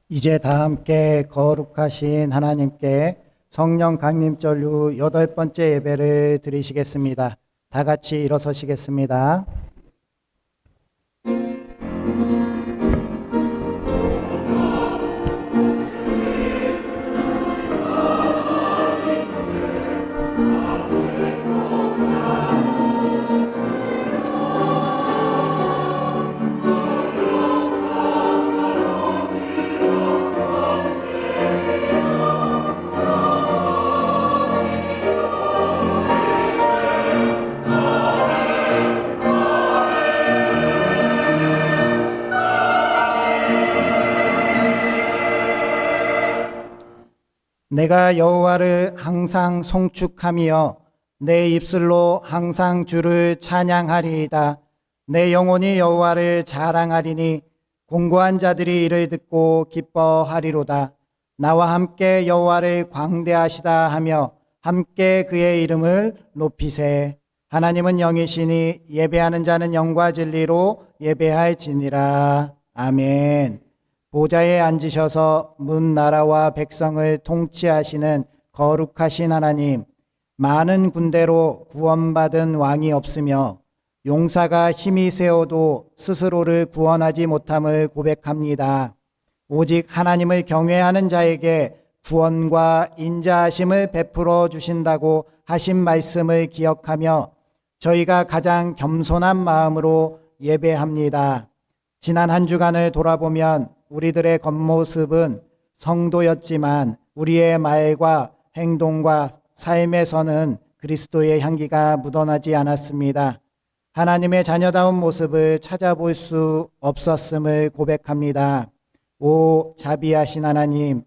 이제 다 함께 거룩하신 하나님께 성령 강림절 후 8번째 예배를 드리시겠습니다. 다 같이 일어서시겠습니다. 내가 여호와를 항상 송축하며 내 입술로 항상 주를 찬양하리이다. 내 영혼이 여호와를 자랑하리니 공고한 자들이 이를 듣고 기뻐하리로다. 나와 함께 여호와를 광대하시다 하며 함께 그의 이름을 높이세. 하나님은 영이시니 예배하는 자는 영과 진리로 예배할지니라. 아멘. 보좌에 앉으셔서 문 나라와 백성을 통치하시는 거룩하신 하나님, 많은 군대로 구원받은 왕이 없으며 용사가 힘이 세어도 스스로를 구원하지 못함을 고백합니다. 오직 하나님을 경외하는 자에게 구원과 인자하심을 베풀어 주신다고 하신 말씀을 기억하며 저희가 가장 겸손한 마음으로 예배합니다. 지난 한 주간을 돌아보면 우리들의 겉모습은 성도였지만 우리의 말과 행동과 삶에서는 그리스도의 향기가 묻어나지 않았습니다. 하나님의 자녀다운 모습을 찾아볼 수 없었음을 고백합니다. 오 자비하신 하나님,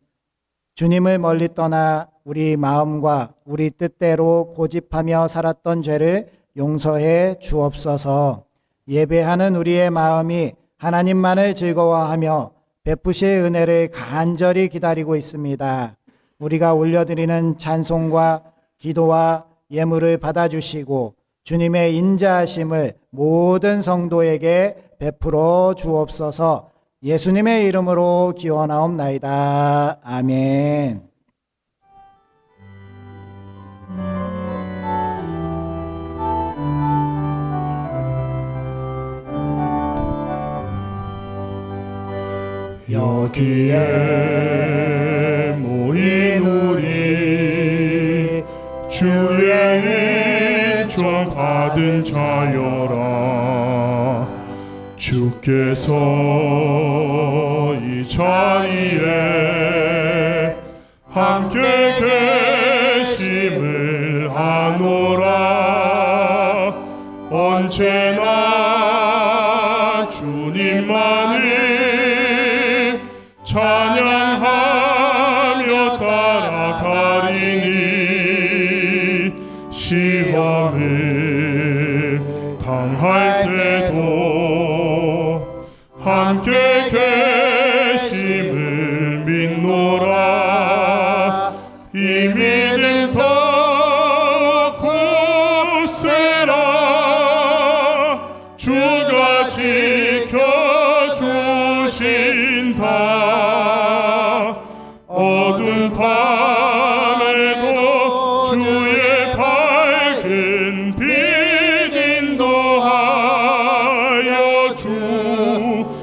주님을 멀리 떠나 우리 마음과 우리 뜻대로 고집하며 살았던 죄를 용서해 주옵소서. 예배하는 우리의 마음이 하나님만을 즐거워하며 베푸실 은혜를 간절히 기다리고 있습니다. 우리가 올려드리는 찬송과 기도와 예물을 받아주시고 주님의 인자하심을 모든 성도에게 베풀어 주옵소서. 예수님의 이름으로 기원하옵나이다. 아멘. 여기에 모인 우리 주의 인정 받은 자여라. 주께서 이 자리에 함께 계심을 아노라. 언제나 주님만을 찬양하며 따라가리니 시험을 당할 때도 함께 계심을 믿노라. 이 믿음 더 굳세라. 주가 지켜주신다. 어두운 밤에도 주의 밝은 빛 인도하여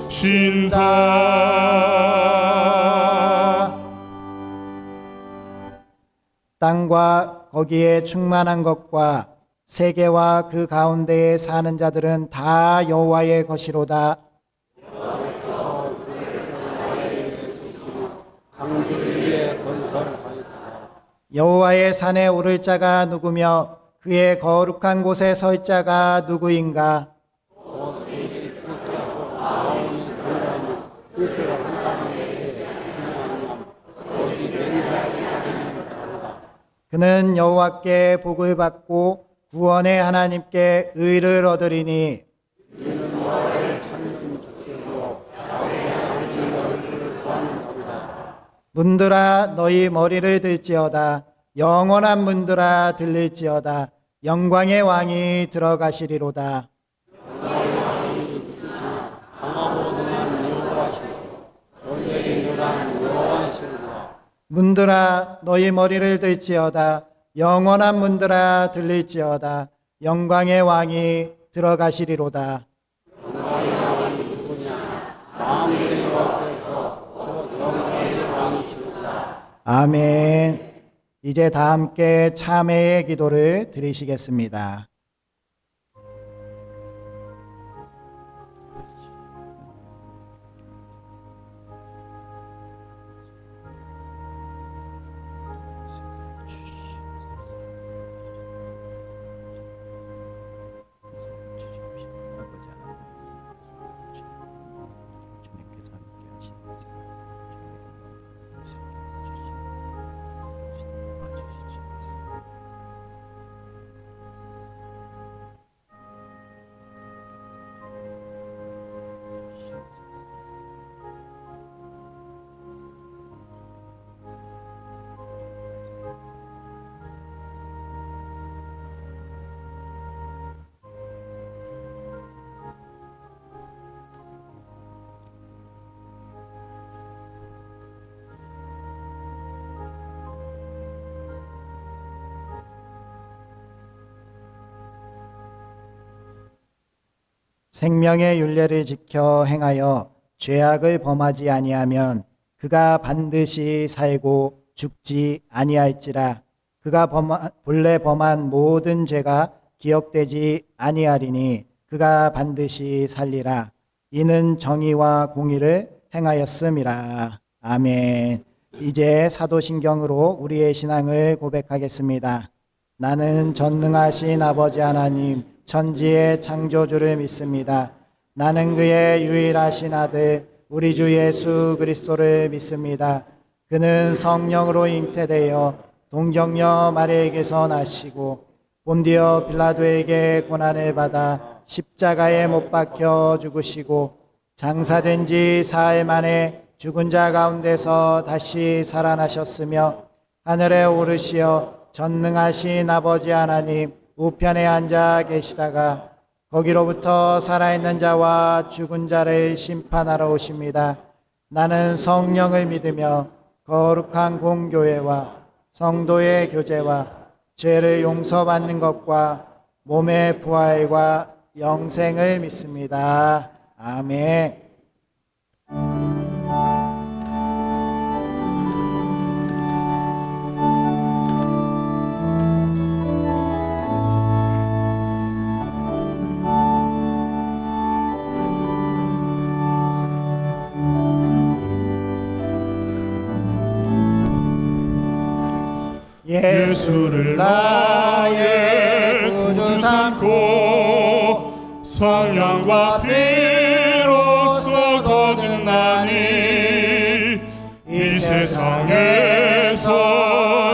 주신다. 땅과 거기에 충만한 것과 세계와 그 가운데에 사는 자들은 다 여호와의 것이로다. 여호와의 산에 오를 자가 누구며 그의 거룩한 곳에 설 자가 누구인가? 그는 여호와께 복을 받고 구원의 하나님께 의를 얻으리니 문들아 너희 머리를 들지어다. 영원한 문들아 들릴지어다. 영광의 왕이 들어가시리로다. 강하고 능한 여호와시고 전쟁이 능한 문들아 너희 머리를 들지어다. 영원한 문들아 들릴지어다. 영광의 왕이 들어가시리로다. 아멘. 이제 다 함께 참회의 기도를 드리시겠습니다. 생명의 율례를 지켜 행하여 죄악을 범하지 아니하면 그가 반드시 살고 죽지 아니할지라. 그가 본래 범한 모든 죄가 기억되지 아니하리니 그가 반드시 살리라. 이는 정의와 공의를 행하였음이라. 아멘. 이제 사도신경으로 우리의 신앙을 고백하겠습니다. 나는 전능하신 아버지 하나님 천지의 창조주를 믿습니다. 나는 그의 유일하신 아들 우리 주 예수 그리스도를 믿습니다. 그는 성령으로 잉태되어 동정녀 마리아에게서 나시고 본디오 빌라도에게 고난을 받아 십자가에 못 박혀 죽으시고 장사된 지 사흘 만에 죽은 자 가운데서 다시 살아나셨으며 하늘에 오르시어 전능하신 아버지 하나님 우편에 앉아 계시다가 거기로부터 살아있는 자와 죽은 자를 심판하러 오십니다. 나는 성령을 믿으며 거룩한 공교회와 성도의 교제와 죄를 용서받는 것과 몸의 부활과 영생을 믿습니다. 아멘. 예수를 나의 구주 삼고 성령과 피로써 거듭나니 이 세상에서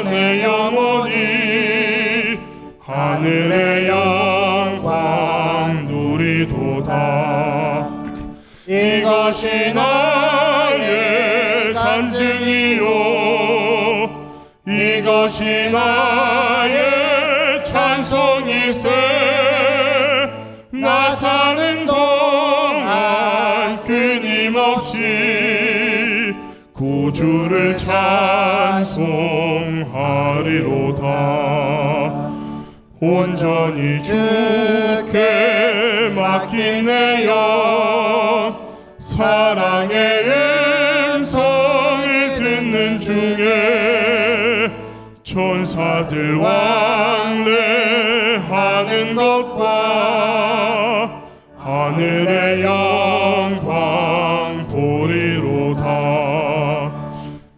내 영혼이 하늘의 영광 누리도다. 이것이 나의 간증이요 이것이 나의 찬송이세. 나 사는 동안 끊임없이 구주를 찬송하리로다. 온전히 주께 맡긴 내 영 사랑의 음성을 듣는 중에 천사들 왕래하는 것과 하늘의 영광 보리로다.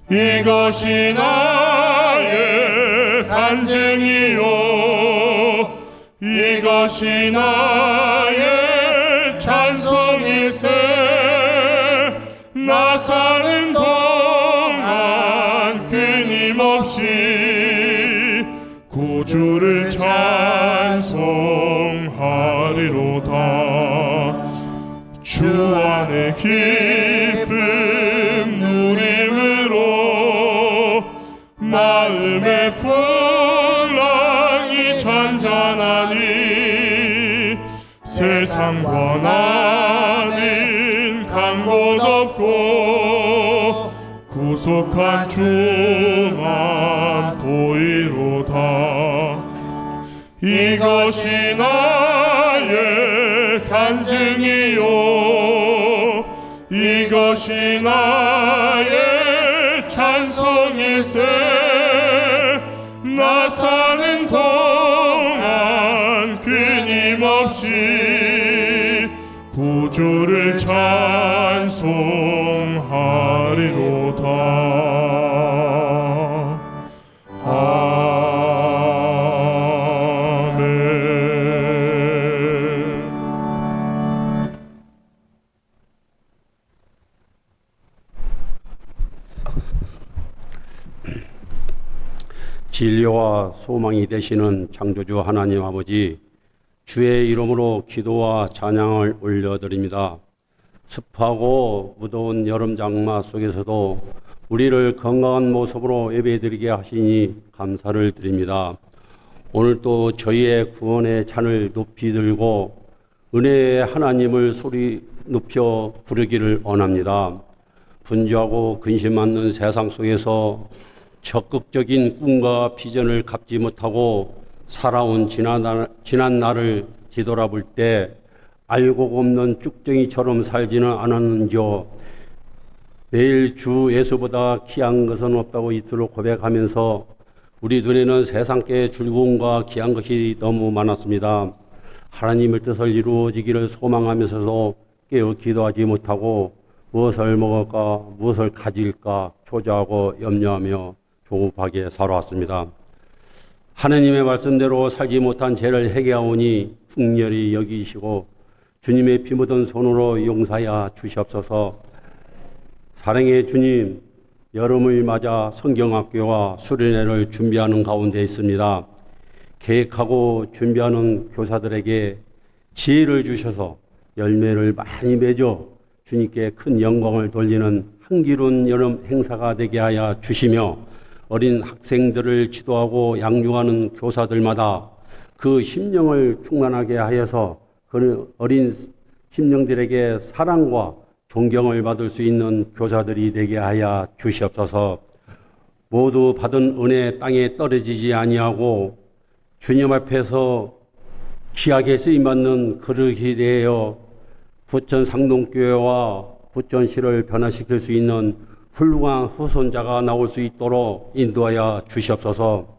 이것이 나의 간증이요 이것이 나의 찬송이세. 나 사는 동안 끊임없이 구주를 찬송하리로다. 주 안에 기쁨 누림으로 마음의 풍랑이 잔잔하니 세상 권한은 간 곳 없고 약속한 주만 보이로다. 이것이 나의 간증이요, 이것이 나의 찬송일세. 나 사는 동안 끊임없이 구주를 찬송하리로다. 아멘. 진리와 소망이 되시는 창조주 하나님 아버지, 주의 이름으로 기도와 찬양을 올려드립니다. 습하고 무더운 여름 장마 속에서도 우리를 건강한 모습으로 예배드리게 하시니 감사를 드립니다. 오늘 또 저희의 구원의 잔을 높이 들고 은혜의 하나님을 소리 높여 부르기를 원합니다. 분주하고 근심 많는 세상 속에서 적극적인 꿈과 비전을 갖지 못하고 살아온 지난 날을 뒤돌아볼 때 알고 없는 쭉정이처럼 살지는 않았는지요. 매일 주 예수보다 귀한 것은 없다고 이틀로 고백하면서 우리 눈에는 세상께 즐거움과 귀한 것이 너무 많았습니다. 하나님의 뜻을 이루어지기를 소망하면서도 깨어 기도하지 못하고 무엇을 먹을까, 무엇을 가질까 초조하고 염려하며 조급하게 살아왔습니다. 하느님의 말씀대로 살지 못한 죄를 회개하오니 풍렬히 여기시고 주님의 피 묻은 손으로 용서하여 주시옵소서. 사랑의 주님, 여름을 맞아 성경학교와 수련회를 준비하는 가운데 있습니다. 계획하고 준비하는 교사들에게 지혜를 주셔서 열매를 많이 맺어 주님께 큰 영광을 돌리는 향기로운 여름 행사가 되게 하여 주시며, 어린 학생들을 지도하고 양육하는 교사들마다 그 심령을 충만하게 하여서 그 어린 심령들에게 사랑과 존경을 받을 수 있는 교사들이 되게 하여 주시옵소서. 모두 받은 은혜 땅에 떨어지지 아니하고 주님 앞에서 귀하게 쓰임받는 그릇이 되어 부천 상동교회와 부천시를 변화시킬 수 있는 훌륭한 후손자가 나올 수 있도록 인도하여 주시옵소서.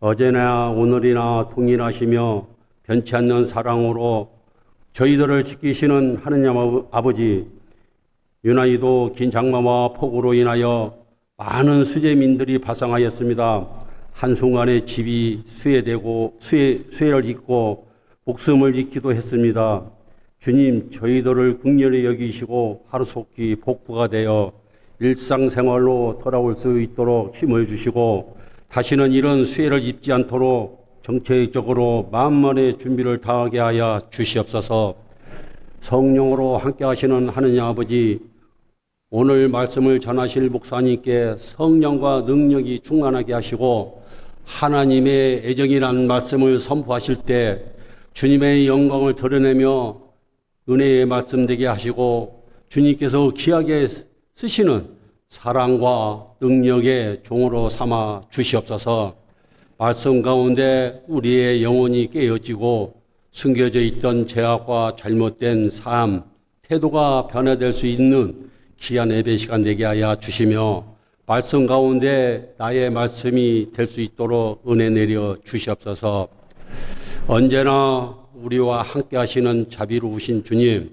어제나 오늘이나 동일하시며 변치 않는 사랑으로 저희들을 지키시는 하느님 아버지, 유난히도 긴 장마와 폭우로 인하여 많은 수재민들이 발생하였습니다. 한순간에 집이 수해되고 수해를 입고 목숨을 잃기도 했습니다. 주님, 저희들을 긍휼히 여기시고 하루속히 복구가 되어 일상생활로 돌아올 수 있도록 힘을 주시고 다시는 이런 수해를 입지 않도록 정책적으로 만만의 준비를 다하게 하여 주시옵소서. 성령으로 함께 하시는 하느님 아버지, 오늘 말씀을 전하실 목사님께 성령과 능력이 충만하게 하시고 하나님의 애정이라는 말씀을 선포하실 때 주님의 영광을 드러내며 은혜의 말씀 되게 하시고 주님께서 귀하게 쓰시는 사랑과 능력의 종으로 삼아 주시옵소서. 말씀 가운데 우리의 영혼이 깨어지고 숨겨져 있던 죄악과 잘못된 삶, 태도가 변화될 수 있는 귀한 예배 시간 되게 하여 주시며 말씀 가운데 나의 말씀이 될 수 있도록 은혜 내려 주시옵소서. 언제나 우리와 함께 하시는 자비로우신 주님,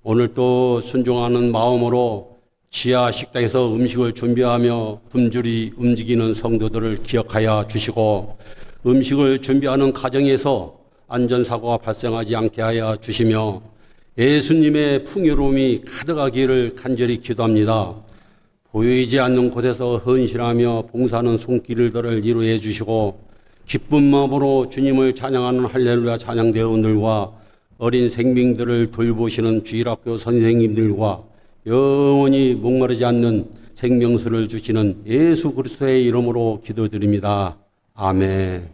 오늘도 순종하는 마음으로 지하 식당에서 음식을 준비하며 굶주리 움직이는 성도들을 기억하여 주시고 음식을 준비하는 과정에서 안전사고가 발생하지 않게 하여 주시며 예수님의 풍요로움이 가득하기를 간절히 기도합니다. 보이지 않는 곳에서 헌신하며 봉사하는 손길들을 이루어 주시고 기쁜 마음으로 주님을 찬양하는 할렐루야 찬양대원들과 어린 생명들을 돌보시는 주일학교 선생님들과 영원히 목마르지 않는 생명수를 주시는 예수 그리스도의 이름으로 기도드립니다. 아멘.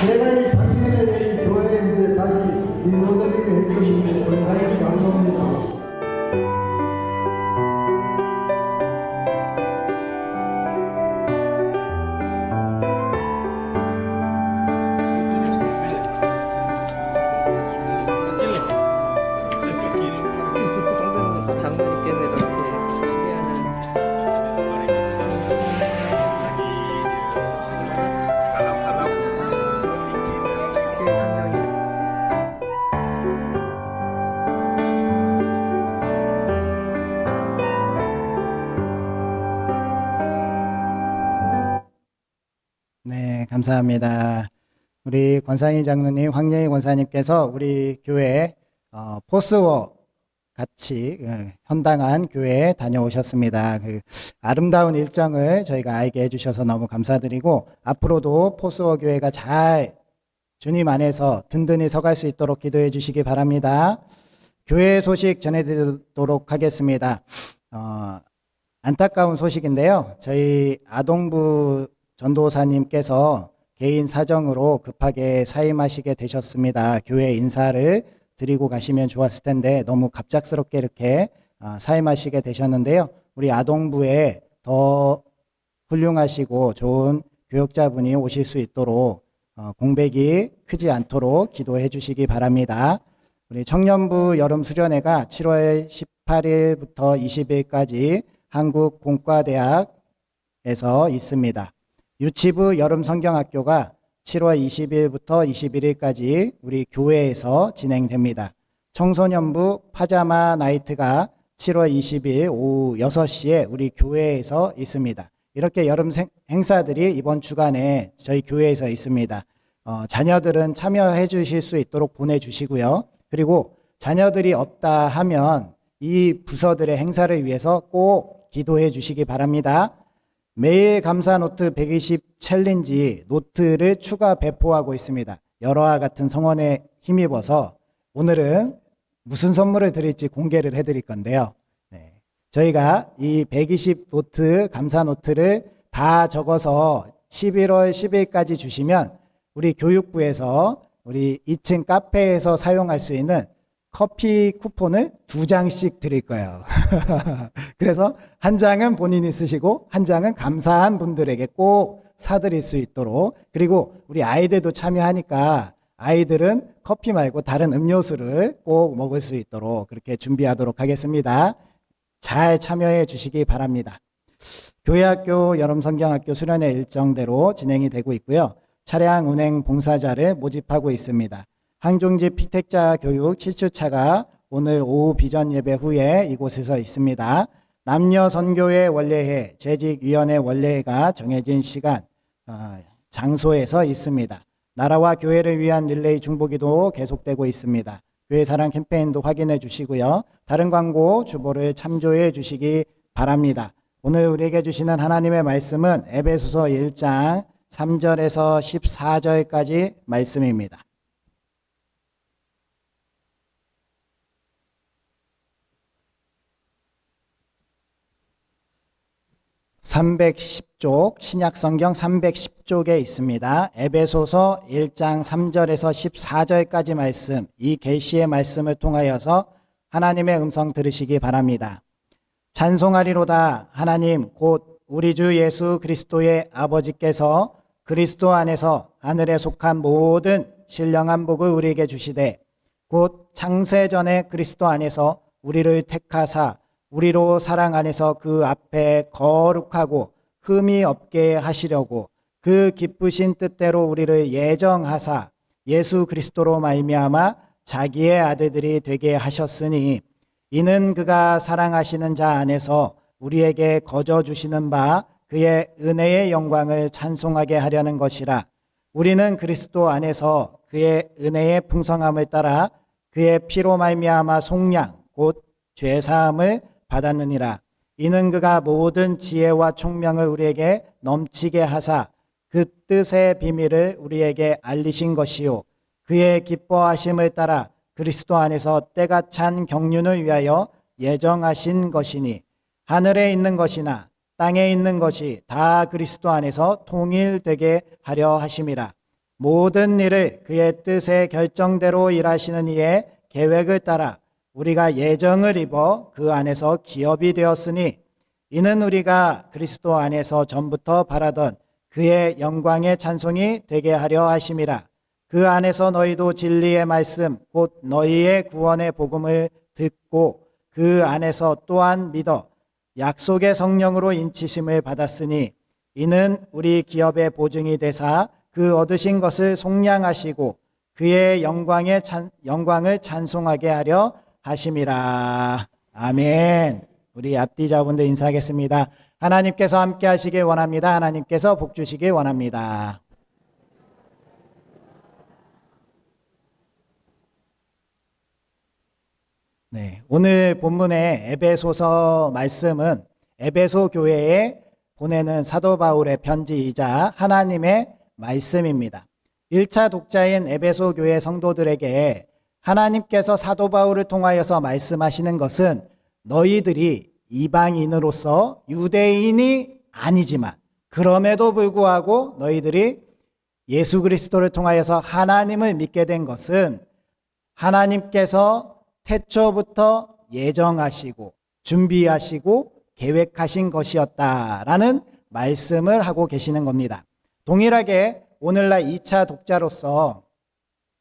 제가 이 작년에 이 교회에 이제 다시 리모델링을 했거든요. 권사님 장로입니다. 장로님께서 이렇게 소개하는 교회 장로님. 네, 감사합니다. 우리 권상희 장로님, 황예희 권사님께서 우리 교회 포스워 같이 헌당한 교회에 다녀오셨습니다. 그 아름다운 일정을 저희가 알게 해주셔서 너무 감사드리고 앞으로도 포스워 교회가 잘 주님 안에서 든든히 서갈 수 있도록 기도해 주시기 바랍니다. 교회 소식 전해드리도록 하겠습니다. 안타까운 소식인데요. 저희 아동부 전도사님께서 개인 사정으로 급하게 사임하시게 되셨습니다. 교회 인사를 드리고 가시면 좋았을 텐데 너무 갑작스럽게 이렇게 사임하시게 되셨는데요. 우리 아동부에 더 훌륭하시고 좋은 교역자분이 오실 수 있도록 공백이 크지 않도록 기도해 주시기 바랍니다. 우리 청년부 여름수련회가 7월 18일부터 20일까지 한국공과대학에서 있습니다. 유치부 여름성경학교가 7월 20일부터 21일까지 우리 교회에서 진행됩니다. 청소년부 파자마 나이트가 7월 20일 오후 6시에 우리 교회에서 있습니다. 이렇게 여름 행사들이 이번 주간에 저희 교회에서 있습니다. 자녀들은 참여해 주실 수 있도록 보내주시고요. 그리고 자녀들이 없다 하면 이 부서들의 행사를 위해서 꼭 기도해 주시기 바랍니다. 매일 감사 노트 120 챌린지 노트를 추가 배포하고 있습니다. 여러와 같은 성원에 힘입어서 오늘은 무슨 선물을 드릴지 공개를 해드릴 건데요. 네. 저희가 이 120 노트 감사 노트를 다 적어서 11월 10일까지 주시면 우리 교육부에서 우리 2층 카페에서 사용할 수 있는 커피 쿠폰을 2장씩 드릴 거예요. 그래서 한 장은 본인이 쓰시고 한 장은 감사한 분들에게 꼭 사드릴 수 있도록, 그리고 우리 아이들도 참여하니까 아이들은 커피 말고 다른 음료수를 꼭 먹을 수 있도록 그렇게 준비하도록 하겠습니다. 잘 참여해 주시기 바랍니다. 교회학교 여름성경학교 수련회 일정대로 진행이 되고 있고요. 차량 운행 봉사자를 모집하고 있습니다. 항종지 피택자 교육 7주차가 오늘 오후 비전 예배 후에 이곳에서 있습니다. 남녀 선교회 원례회, 재직위원회 원례회가 정해진 시간, 장소에서 있습니다. 나라와 교회를 위한 릴레이 중보기도 계속되고 있습니다. 교회 사랑 캠페인도 확인해 주시고요. 다른 광고 주보를 참조해 주시기 바랍니다. 오늘 우리에게 주시는 하나님의 말씀은 에베소서 1장 3절에서 14절까지 말씀입니다. 310쪽, 신약성경 310쪽에 있습니다. 에베소서 1장 3절에서 14절까지 말씀, 이 계시의 말씀을 통하여서 하나님의 음성 들으시기 바랍니다. 찬송하리로다. 하나님 곧 우리 주 예수 그리스도의 아버지께서 그리스도 안에서 하늘에 속한 모든 신령한 복을 우리에게 주시되 곧 창세전에 그리스도 안에서 우리를 택하사 우리로 사랑 안에서 그 앞에 거룩하고 흠이 없게 하시려고 그 기쁘신 뜻대로 우리를 예정하사 예수 그리스도로 말미암아 자기의 아들들이 되게 하셨으니 이는 그가 사랑하시는 자 안에서 우리에게 거저 주시는 바 그의 은혜의 영광을 찬송하게 하려는 것이라. 우리는 그리스도 안에서 그의 은혜의 풍성함을 따라 그의 피로 말미암아 속량 곧 죄사함을 받았느니라. 이는 그가 모든 지혜와 총명을 우리에게 넘치게 하사 그 뜻의 비밀을 우리에게 알리신 것이요 그의 기뻐하심을 따라 그리스도 안에서 때가 찬 경륜을 위하여 예정하신 것이니 하늘에 있는 것이나 땅에 있는 것이 다 그리스도 안에서 통일되게 하려 하심이라. 모든 일을 그의 뜻의 결정대로 일하시는 이의 계획을 따라 우리가 예정을 입어 그 안에서 기업이 되었으니 이는 우리가 그리스도 안에서 전부터 바라던 그의 영광의 찬송이 되게 하려 하심이라. 그 안에서 너희도 진리의 말씀 곧 너희의 구원의 복음을 듣고 그 안에서 또한 믿어 약속의 성령으로 인치심을 받았으니 이는 우리 기업의 보증이 되사 그 얻으신 것을 속량하시고 그의 영광을 찬송하게 하려 하심이라. 아멘. 우리 앞뒤자분들 인사하겠습니다. 하나님께서 함께 하시길 원합니다. 하나님께서 복 주시길 원합니다. 네, 오늘 본문의 에베소서 말씀은 에베소 교회에 보내는 사도 바울의 편지이자 하나님의 말씀입니다. 1차 독자인 에베소 교회 성도들에게 하나님께서 사도 바울을 통하여서 말씀하시는 것은 너희들이 이방인으로서 유대인이 아니지만 그럼에도 불구하고 너희들이 예수 그리스도를 통하여서 하나님을 믿게 된 것은 하나님께서 태초부터 예정하시고 준비하시고 계획하신 것이었다라는 말씀을 하고 계시는 겁니다. 동일하게 오늘날 2차 독자로서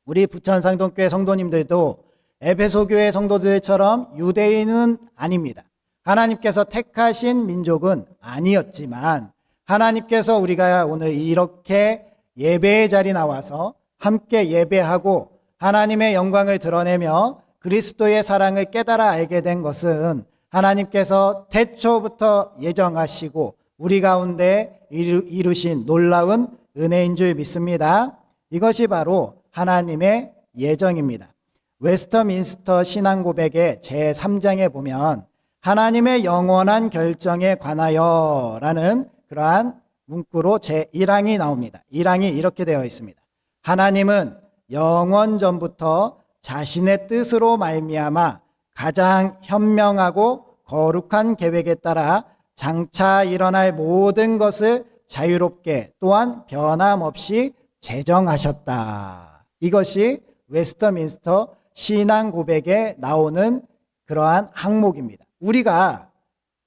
우리 부천상동교회 성도님들도 에베소 교회 성도들처럼 유대인은 아닙니다. 하나님께서 택하신 민족은 아니었지만 하나님께서 우리가 오늘 이렇게 예배의 자리 나와서 함께 예배하고 하나님의 영광을 드러내며 그리스도의 사랑을 깨달아 알게 된 것은 하나님께서 태초부터 예정하시고 우리 가운데 이루신 놀라운 은혜인 줄 믿습니다. 이것이 바로 하나님의 예정입니다. 웨스터민스터 신앙고백의 제3장에 보면 하나님의 영원한 결정에 관하여 라는 그러한 문구로 제1항이 나옵니다. 1항이 이렇게 되어 있습니다. 하나님은 영원 전부터 자신의 뜻으로 말미암아 가장 현명하고 거룩한 계획에 따라 장차 일어날 모든 것을 자유롭게 또한 변함없이 제정하셨다. 이것이 웨스터민스터 신앙 고백에 나오는 그러한 항목입니다. 우리가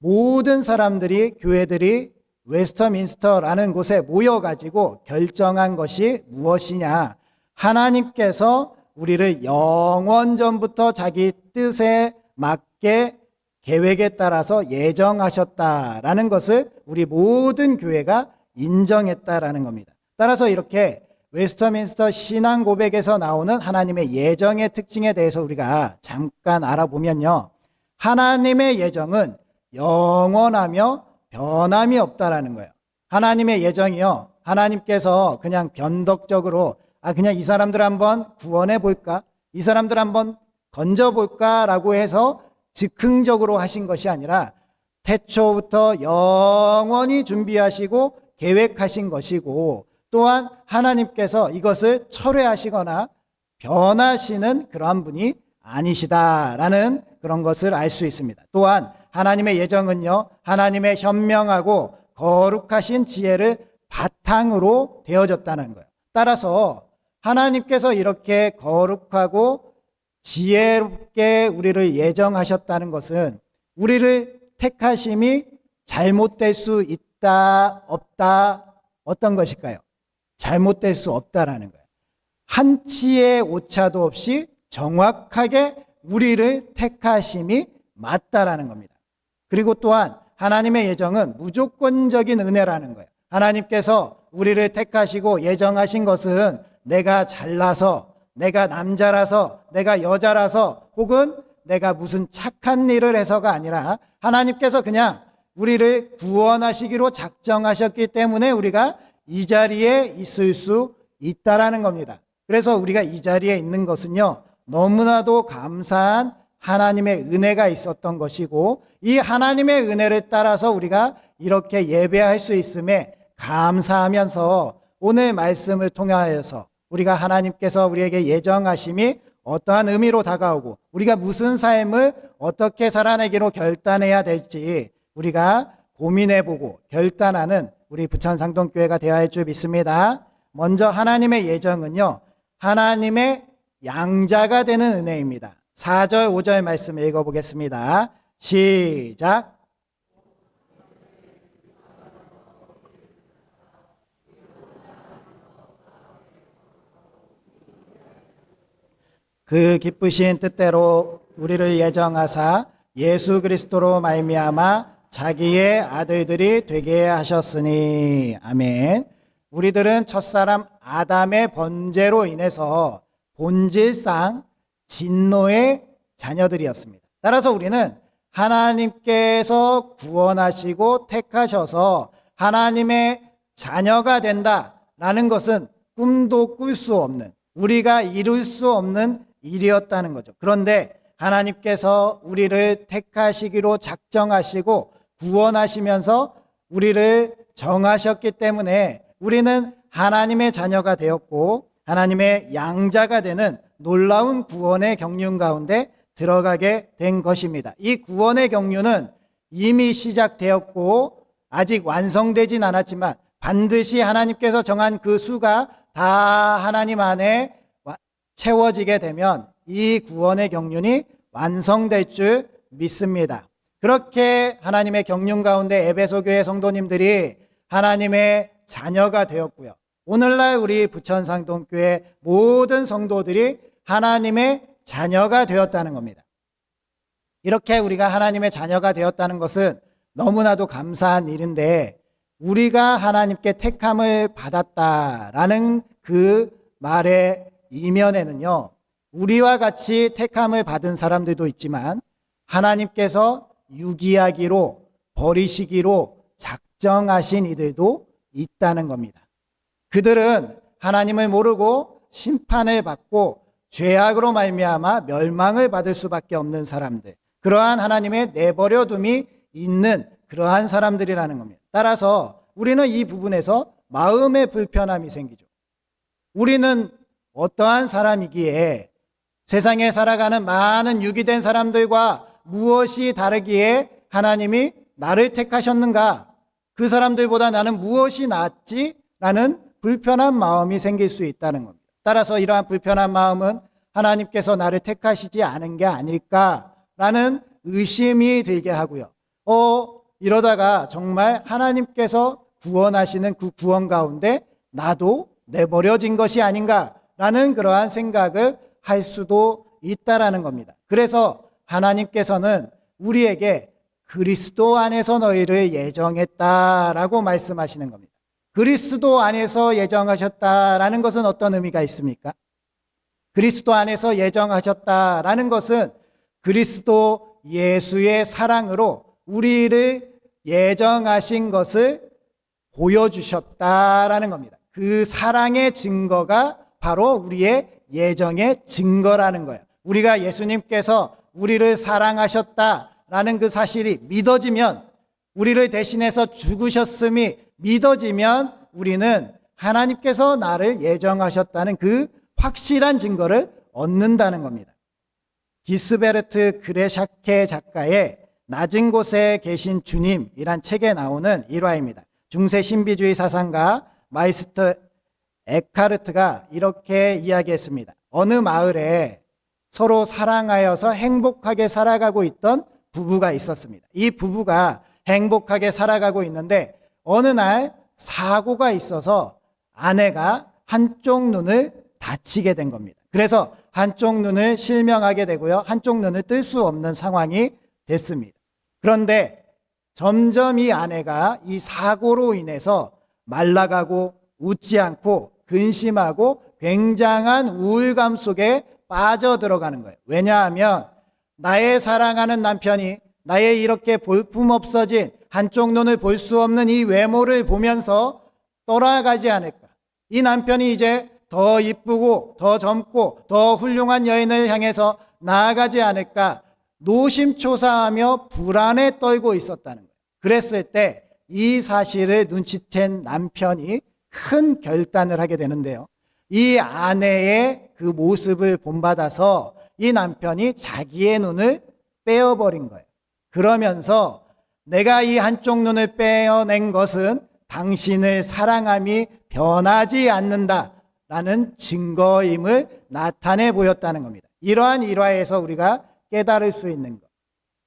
모든 사람들이 교회들이 웨스터민스터라는 곳에 모여가지고 결정한 것이 무엇이냐? 하나님께서 우리를 영원 전부터 자기 뜻에 맞게 계획에 따라서 예정하셨다라는 것을 우리 모든 교회가 인정했다라는 겁니다. 따라서 이렇게 웨스터민스터 신앙 고백에서 나오는 하나님의 예정의 특징에 대해서 우리가 잠깐 알아보면요. 하나님의 예정은 영원하며 변함이 없다라는 거예요. 하나님의 예정이요. 하나님께서 그냥 변덕적으로 그냥 이 사람들 한번 구원해 볼까? 이 사람들 한번 건져 볼까라고 해서 즉흥적으로 하신 것이 아니라 태초부터 영원히 준비하시고 계획하신 것이고 또한 하나님께서 이것을 철회하시거나 변하시는 그러한 분이 아니시다라는 그런 것을 알 수 있습니다. 또한 하나님의 예정은요, 하나님의 현명하고 거룩하신 지혜를 바탕으로 되어졌다는 거예요. 따라서 하나님께서 이렇게 거룩하고 지혜롭게 우리를 예정하셨다는 것은 우리를 택하심이 잘못될 수 있다, 없다, 어떤 것일까요? 잘못될 수 없다라는 거예요. 한치의 오차도 없이 정확하게 우리를 택하심이 맞다라는 겁니다. 그리고 또한 하나님의 예정은 무조건적인 은혜라는 거예요. 하나님께서 우리를 택하시고 예정하신 것은 내가 잘나서, 내가 남자라서, 내가 여자라서, 혹은 내가 무슨 착한 일을 해서가 아니라 하나님께서 그냥 우리를 구원하시기로 작정하셨기 때문에 우리가 이 자리에 있을 수 있다라는 겁니다. 그래서 우리가 이 자리에 있는 것은요, 너무나도 감사한 하나님의 은혜가 있었던 것이고 이 하나님의 은혜를 따라서 우리가 이렇게 예배할 수 있음에 감사하면서 오늘 말씀을 통하여서 우리가 하나님께서 우리에게 예정하심이 어떠한 의미로 다가오고 우리가 무슨 삶을 어떻게 살아내기로 결단해야 될지 우리가 고민해보고 결단하는 우리 부천상동교회가 되어야 할 줄 믿습니다. 먼저 하나님의 예정은요, 하나님의 양자가 되는 은혜입니다. 4절, 5절 말씀 읽어보겠습니다. 시작. 그 기쁘신 뜻대로 우리를 예정하사 예수 그리스도로 말미암아 자기의 아들들이 되게 하셨으니. 아멘. 우리들은 첫사람 아담의 번제로 인해서 본질상 진노의 자녀들이었습니다. 따라서 우리는 하나님께서 구원하시고 택하셔서 하나님의 자녀가 된다라는 것은 꿈도 꿀 수 없는, 우리가 이룰 수 없는 일이었다는 거죠. 그런데 하나님께서 우리를 택하시기로 작정하시고 구원하시면서 우리를 정하셨기 때문에 우리는 하나님의 자녀가 되었고 하나님의 양자가 되는 놀라운 구원의 경륜 가운데 들어가게 된 것입니다. 이 구원의 경륜은 이미 시작되었고 아직 완성되진 않았지만 반드시 하나님께서 정한 그 수가 다 하나님 안에 채워지게 되면 이 구원의 경륜이 완성될 줄 믿습니다. 그렇게 하나님의 경륜 가운데 에베소 교회 성도님들이 하나님의 자녀가 되었고요. 오늘날 우리 부천상동교회 모든 성도들이 하나님의 자녀가 되었다는 겁니다. 이렇게 우리가 하나님의 자녀가 되었다는 것은 너무나도 감사한 일인데, 우리가 하나님께 택함을 받았다라는 그 말의 이면에는요, 우리와 같이 택함을 받은 사람들도 있지만 하나님께서 유기하기로, 버리시기로 작정하신 이들도 있다는 겁니다. 그들은 하나님을 모르고 심판을 받고 죄악으로 말미암아 멸망을 받을 수밖에 없는 사람들, 그러한 하나님의 내버려둠이 있는 그러한 사람들이라는 겁니다. 따라서 우리는 이 부분에서 마음의 불편함이 생기죠. 우리는 어떠한 사람이기에 세상에 살아가는 많은 유기된 사람들과 무엇이 다르기에 하나님이 나를 택하셨는가? 그 사람들보다 나는 무엇이 낫지? 라는 불편한 마음이 생길 수 있다는 겁니다. 따라서 이러한 불편한 마음은 하나님께서 나를 택하시지 않은 게 아닐까라는 의심이 들게 하고요. 이러다가 정말 하나님께서 구원하시는 그 구원 가운데 나도 내버려진 것이 아닌가라는 그러한 생각을 할 수도 있다라는 겁니다. 그래서 하나님께서는 우리에게 그리스도 안에서 너희를 예정했다라고 말씀하시는 겁니다. 그리스도 안에서 예정하셨다라는 것은 어떤 의미가 있습니까? 그리스도 안에서 예정하셨다라는 것은 그리스도 예수의 사랑으로 우리를 예정하신 것을 보여주셨다라는 겁니다. 그 사랑의 증거가 바로 우리의 예정의 증거라는 거예요. 우리가 예수님께서 우리를 사랑하셨다라는 그 사실이 믿어지면, 우리를 대신해서 죽으셨음이 믿어지면 우리는 하나님께서 나를 예정하셨다는 그 확실한 증거를 얻는다는 겁니다. 기스베르트 그레샤케 작가의 낮은 곳에 계신 주님이란 책에 나오는 일화입니다. 중세 신비주의 사상가 마이스터 에카르트가 이렇게 이야기했습니다. 어느 마을에 서로 사랑하여서 행복하게 살아가고 있던 부부가 있었습니다. 이 부부가 행복하게 살아가고 있는데 어느 날 사고가 있어서 아내가 한쪽 눈을 다치게 된 겁니다. 그래서 한쪽 눈을 실명하게 되고요. 한쪽 눈을 뜰 수 없는 상황이 됐습니다. 그런데 점점 이 아내가 이 사고로 인해서 말라가고 웃지 않고 근심하고 굉장한 우울감 속에 빠져들어가는 거예요. 왜냐하면 나의 사랑하는 남편이 나의 이렇게 볼품없어진 한쪽 눈을 볼 수 없는 이 외모를 보면서 떠나가지 않을까. 이 남편이 이제 더 이쁘고 더 젊고 더 훌륭한 여인을 향해서 나아가지 않을까 노심초사하며 불안에 떨고 있었다는 거예요. 그랬을 때 이 사실을 눈치챈 남편이 큰 결단을 하게 되는데요. 이 아내의 그 모습을 본받아서 이 남편이 자기의 눈을 빼어버린 거예요. 그러면서 내가 이 한쪽 눈을 빼어낸 것은 당신을 사랑함이 변하지 않는다라는 증거임을 나타내 보였다는 겁니다. 이러한 일화에서 우리가 깨달을 수 있는 것.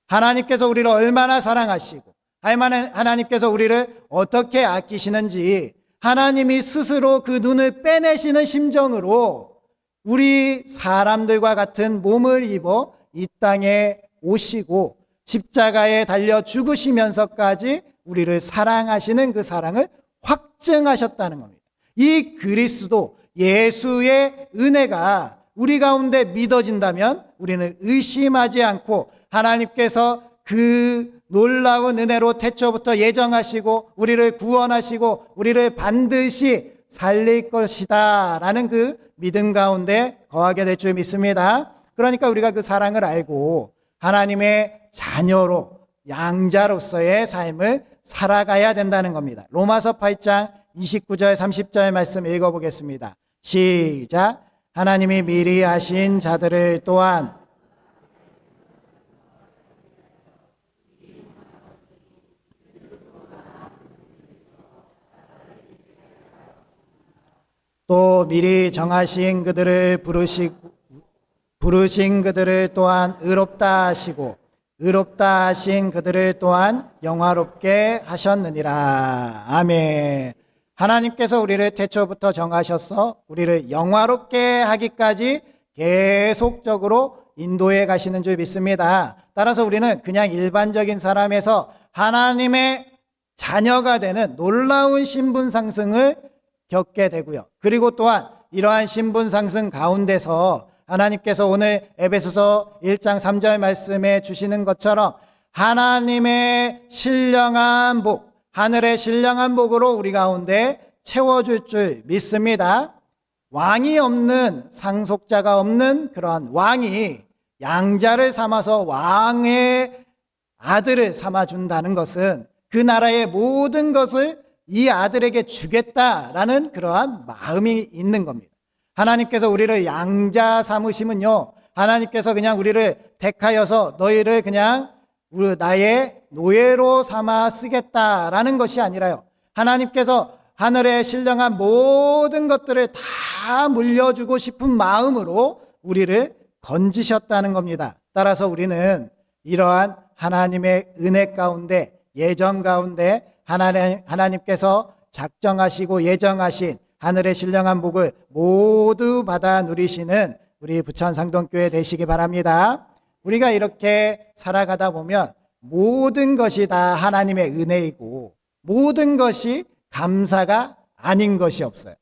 하나님께서 우리를 얼마나 사랑하시고 하나님께서 우리를 어떻게 아끼시는지 하나님이 스스로 그 눈을 빼내시는 심정으로 우리 사람들과 같은 몸을 입어 이 땅에 오시고 십자가에 달려 죽으시면서까지 우리를 사랑하시는 그 사랑을 확증하셨다는 겁니다. 이 그리스도 예수의 은혜가 우리 가운데 믿어진다면 우리는 의심하지 않고 하나님께서 그 놀라운 은혜로 태초부터 예정하시고 우리를 구원하시고 우리를 반드시 살릴 것이다 라는 그 믿음 가운데 거하게 될 줄 믿습니다. 그러니까 우리가 그 사랑을 알고 하나님의 자녀로 양자로서의 삶을 살아가야 된다는 겁니다. 로마서 8장 29절 30절 말씀 읽어보겠습니다. 시작. 하나님이 미리 하신 자들을 또한 또 미리 정하신 그들을 부르신 그들을 또한 의롭다 하시고 의롭다 하신 그들을 또한 영화롭게 하셨느니라. 아멘. 하나님께서 우리를 태초부터 정하셔서 우리를 영화롭게 하기까지 계속적으로 인도해 가시는 줄 믿습니다. 따라서 우리는 그냥 일반적인 사람에서 하나님의 자녀가 되는 놀라운 신분 상승을 겪게 되고요. 그리고 또한 이러한 신분 상승 가운데서 하나님께서 오늘 에베소서 1장 3절 말씀에 주시는 것처럼 하나님의 신령한 복, 하늘의 신령한 복으로 우리 가운데 채워줄 줄 믿습니다. 왕이 없는, 상속자가 없는 그러한 왕이 양자를 삼아서 왕의 아들을 삼아준다는 것은 그 나라의 모든 것을 이 아들에게 주겠다라는 그러한 마음이 있는 겁니다. 하나님께서 우리를 양자 삼으시면요, 하나님께서 그냥 우리를 택하여서 너희를 그냥 나의 노예로 삼아 쓰겠다라는 것이 아니라요, 하나님께서 하늘의 신령한 모든 것들을 다 물려주고 싶은 마음으로 우리를 건지셨다는 겁니다. 따라서 우리는 이러한 하나님의 은혜 가운데, 예정 가운데 하나님께서 작정하시고 예정하신 하늘의 신령한 복을 모두 받아 누리시는 우리 부천상동교회 되시기 바랍니다. 우리가 이렇게 살아가다 보면 모든 것이 다 하나님의 은혜이고 모든 것이 감사가 아닌 것이 없어요.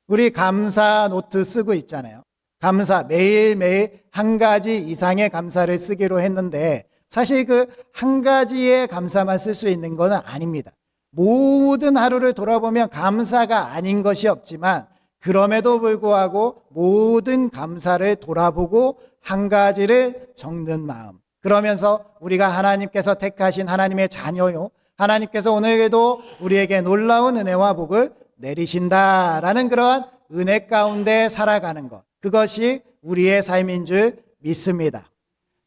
우리 감사 노트 쓰고 있잖아요. 감사 매일매일 한 가지 이상의 감사를 쓰기로 했는데 사실 그 한 가지의 감사만 쓸 수 있는 것은 아닙니다. 모든 하루를 돌아보면 감사가 아닌 것이 없지만 그럼에도 불구하고 모든 감사를 돌아보고 한 가지를 적는 마음, 그러면서 우리가 하나님께서 택하신 하나님의 자녀요, 하나님께서 오늘에도 우리에게 놀라운 은혜와 복을 내리신다라는 그러한 은혜 가운데 살아가는 것, 그것이 우리의 삶인 줄 믿습니다.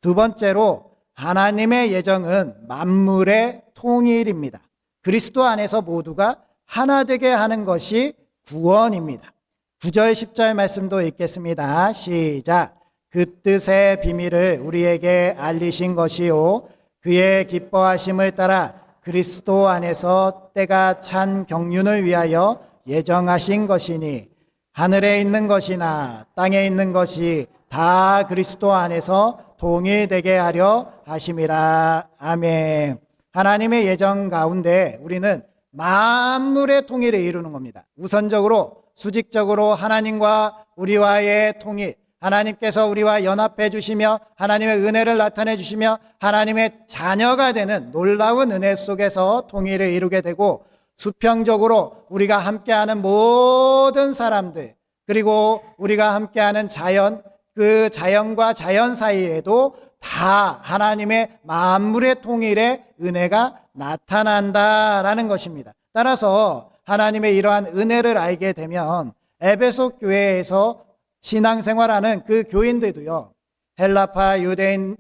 두 번째로 하나님의 예정은 만물의 통일입니다. 그리스도 안에서 모두가 하나 되게 하는 것이 구원입니다. 9절 10절 말씀도 읽겠습니다. 시작. 그 뜻의 비밀을 우리에게 알리신 것이요 그의 기뻐하심을 따라 그리스도 안에서 때가 찬 경륜을 위하여 예정하신 것이니 하늘에 있는 것이나 땅에 있는 것이 다 그리스도 안에서 통일되게 하려 하심이라. 아멘. 하나님의 예정 가운데 우리는 만물의 통일을 이루는 겁니다. 우선적으로 수직적으로 하나님과 우리와의 통일, 하나님께서 우리와 연합해 주시며 하나님의 은혜를 나타내 주시며 하나님의 자녀가 되는 놀라운 은혜 속에서 통일을 이루게 되고, 수평적으로 우리가 함께하는 모든 사람들, 그리고 우리가 함께하는 자연, 그 자연과 자연 사이에도 다 하나님의 만물의 통일의 은혜가 나타난다라는 것입니다. 따라서 하나님의 이러한 은혜를 알게 되면 에베소 교회에서 신앙생활하는 그 교인들도요, 헬라파 유대인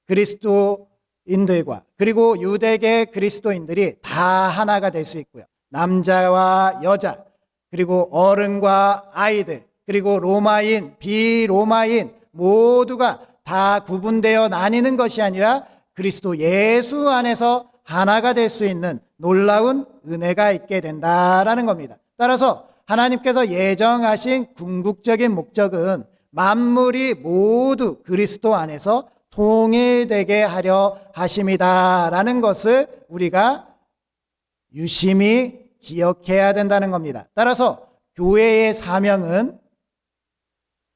그리스도인들과 그리고 유대계 그리스도인들이 다 하나가 될 수 있고요, 남자와 여자, 그리고 어른과 아이들, 그리고 로마인, 비로마인 모두가 다 구분되어 나뉘는 것이 아니라 그리스도 예수 안에서 하나가 될 수 있는 놀라운 은혜가 있게 된다라는 겁니다. 따라서 하나님께서 예정하신 궁극적인 목적은 만물이 모두 그리스도 안에서 통일되게 하려 하심이다라는 것을 우리가 유심히 기억해야 된다는 겁니다. 따라서 교회의 사명은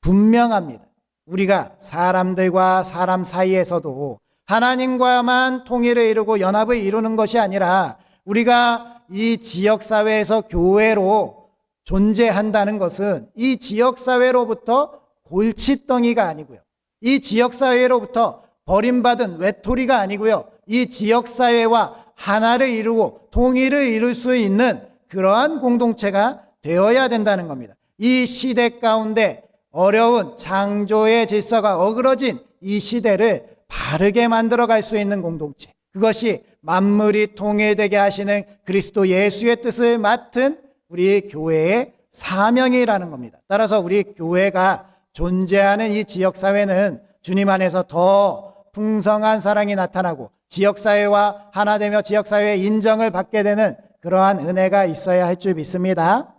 분명합니다. 우리가 사람들과 사람 사이에서도 하나님과만 통일을 이루고 연합을 이루는 것이 아니라 우리가 이 지역사회에서 교회로 존재한다는 것은 이 지역사회로부터 골칫덩이가 아니고요. 이 지역사회로부터 버림받은 외톨이가 아니고요. 이 지역사회와 하나를 이루고 통일을 이룰 수 있는 그러한 공동체가 되어야 된다는 겁니다. 이 시대 가운데 어려운 창조의 질서가 어그러진 이 시대를 바르게 만들어갈 수 있는 공동체, 그것이 만물이 통일되게 하시는 그리스도 예수의 뜻을 맡은 우리 교회의 사명이라는 겁니다. 따라서 우리 교회가 존재하는 이 지역사회는 주님 안에서 더 풍성한 사랑이 나타나고 지역사회와 하나 되며 지역사회의 인정을 받게 되는 그러한 은혜가 있어야 할 줄 믿습니다.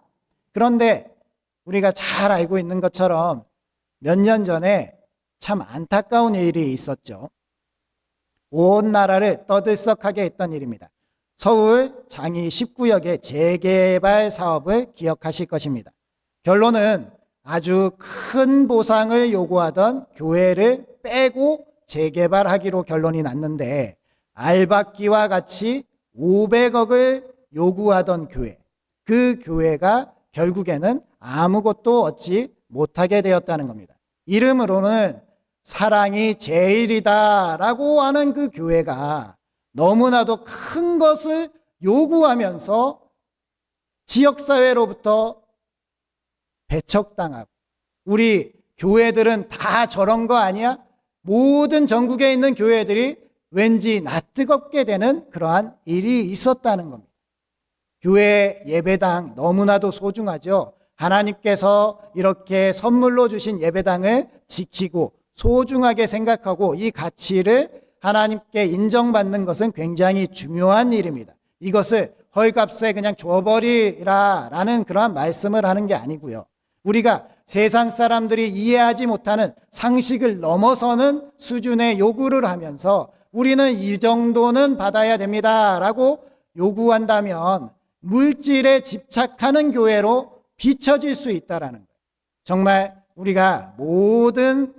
그런데 우리가 잘 알고 있는 것처럼 몇 년 전에 참 안타까운 일이 있었죠. 온 나라를 떠들썩하게 했던 일입니다. 서울 장이 19역의 재개발 사업을 기억하실 것입니다. 결론은 아주 큰 보상을 요구하던 교회를 빼고 재개발하기로 결론이 났는데 알박기와 같이 500억을 요구하던 교회, 그 교회가 결국에는 아무것도 얻지 못하게 되었다는 겁니다. 이름으로는 사랑이 제일이다라고 하는 그 교회가 너무나도 큰 것을 요구하면서 지역사회로부터 배척당하고, 우리 교회들은 다 저런 거 아니야? 모든 전국에 있는 교회들이 왠지 낯뜨겁게 되는 그러한 일이 있었다는 겁니다. 교회 예배당 너무나도 소중하죠. 하나님께서 이렇게 선물로 주신 예배당을 지키고 소중하게 생각하고 이 가치를 하나님께 인정받는 것은 굉장히 중요한 일입니다. 이것을 헐값에 그냥 줘버리라라는 그러한 말씀을 하는 게 아니고요. 우리가 세상 사람들이 이해하지 못하는 상식을 넘어서는 수준의 요구를 하면서 우리는 이 정도는 받아야 됩니다라고 요구한다면 물질에 집착하는 교회로 비춰질 수 있다라는 거예요. 정말 우리가 모든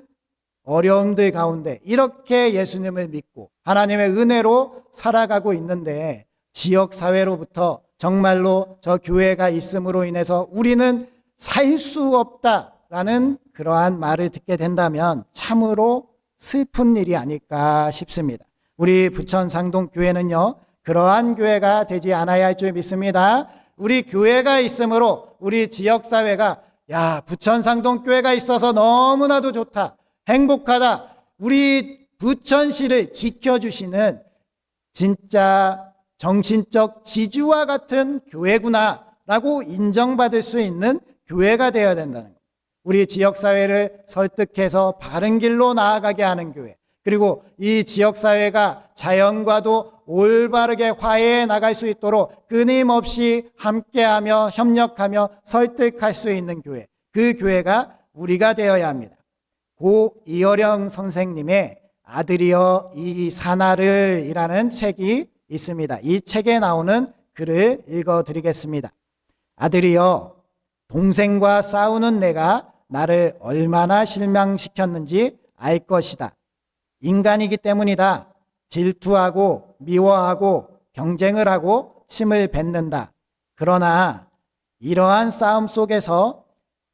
어려움들 가운데 이렇게 예수님을 믿고 하나님의 은혜로 살아가고 있는데 지역사회로부터 정말로 저 교회가 있음으로 인해서 우리는 살 수 없다라는 그러한 말을 듣게 된다면 참으로 슬픈 일이 아닐까 싶습니다. 우리 부천 상동교회는요, 그러한 교회가 되지 않아야 할 줄 믿습니다. 우리 교회가 있으므로 우리 지역사회가 야, 부천 상동교회가 있어서 너무나도 좋다, 행복하다, 우리 부천시를 지켜주시는 진짜 정신적 지주와 같은 교회구나 라고 인정받을 수 있는 교회가 되어야 된다는 거예요. 우리 지역사회를 설득해서 바른 길로 나아가게 하는 교회, 그리고 이 지역사회가 자연과도 올바르게 화해해 나갈 수 있도록 끊임없이 함께하며 협력하며 설득할 수 있는 교회, 그 교회가 우리가 되어야 합니다. 고 이어령 선생님의 아들이여 이 사나를 이라는 책이 있습니다. 이 책에 나오는 글을 읽어드리겠습니다. 아들이여, 동생과 싸우는 내가 나를 얼마나 실망시켰는지 알 것이다. 인간이기 때문이다. 질투하고 미워하고 경쟁을 하고 침을 뱉는다. 그러나 이러한 싸움 속에서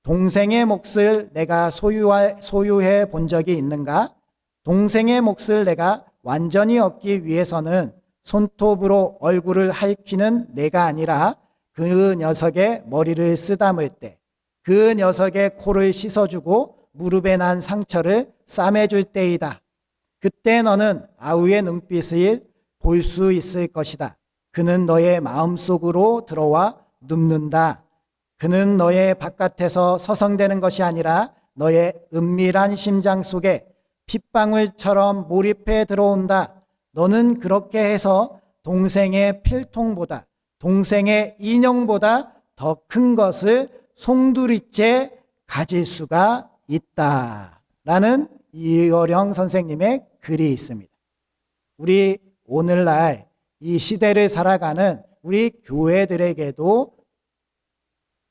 동생의 몫을 내가 소유해 본 적이 있는가? 동생의 몫을 내가 완전히 얻기 위해서는 손톱으로 얼굴을 핥히는 내가 아니라 그 녀석의 머리를 쓰다물 때, 그 녀석의 코를 씻어주고 무릎에 난 상처를 싸매줄 때이다. 그때 너는 아우의 눈빛을 볼 수 있을 것이다. 그는 너의 마음속으로 들어와 눕는다. 그는 너의 바깥에서 서성대는 것이 아니라 너의 은밀한 심장 속에 핏방울처럼 몰입해 들어온다. 너는 그렇게 해서 동생의 필통보다, 동생의 인형보다 더 큰 것을 송두리째 가질 수가 있다. 라는 이어령 선생님의 글이 있습니다. 우리 오늘날 이 시대를 살아가는 우리 교회들에게도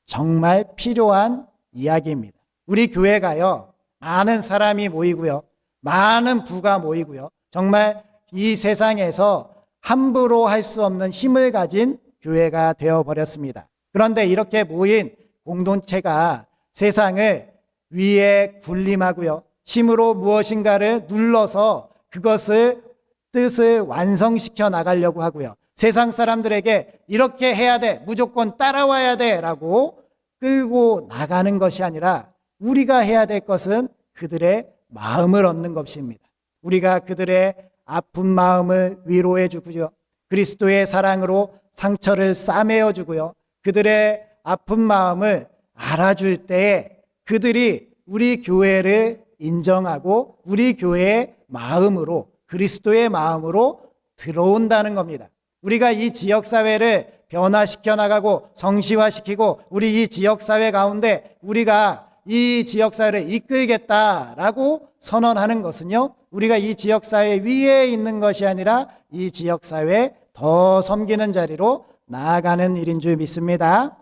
정말 필요한 이야기입니다. 우리 교회가요, 많은 사람이 모이고요, 많은 부가 모이고요, 정말 이 세상에서 함부로 할 수 없는 힘을 가진 교회가 되어버렸습니다. 그런데 이렇게 모인 공동체가 세상을 위에 군림하고요, 힘으로 무엇인가를 눌러서 그것을 뜻을 완성시켜 나가려고 하고요, 세상 사람들에게 이렇게 해야 돼, 무조건 따라와야 돼 라고 끌고 나가는 것이 아니라 우리가 해야 될 것은 그들의 마음을 얻는 것입니다. 우리가 그들의 아픈 마음을 위로해 주고요, 그리스도의 사랑으로 상처를 싸매어 주고요, 그들의 아픈 마음을 알아줄 때에 그들이 우리 교회를 인정하고 우리 교회의 마음으로, 그리스도의 마음으로 들어온다는 겁니다. 우리가 이 지역사회를 변화시켜 나가고 성시화시키고 우리 이 지역사회 가운데 우리가 이 지역사회를 이끌겠다라고 선언하는 것은요, 우리가 이 지역사회 위에 있는 것이 아니라 이 지역사회에 더 섬기는 자리로 나아가는 일인 줄 믿습니다.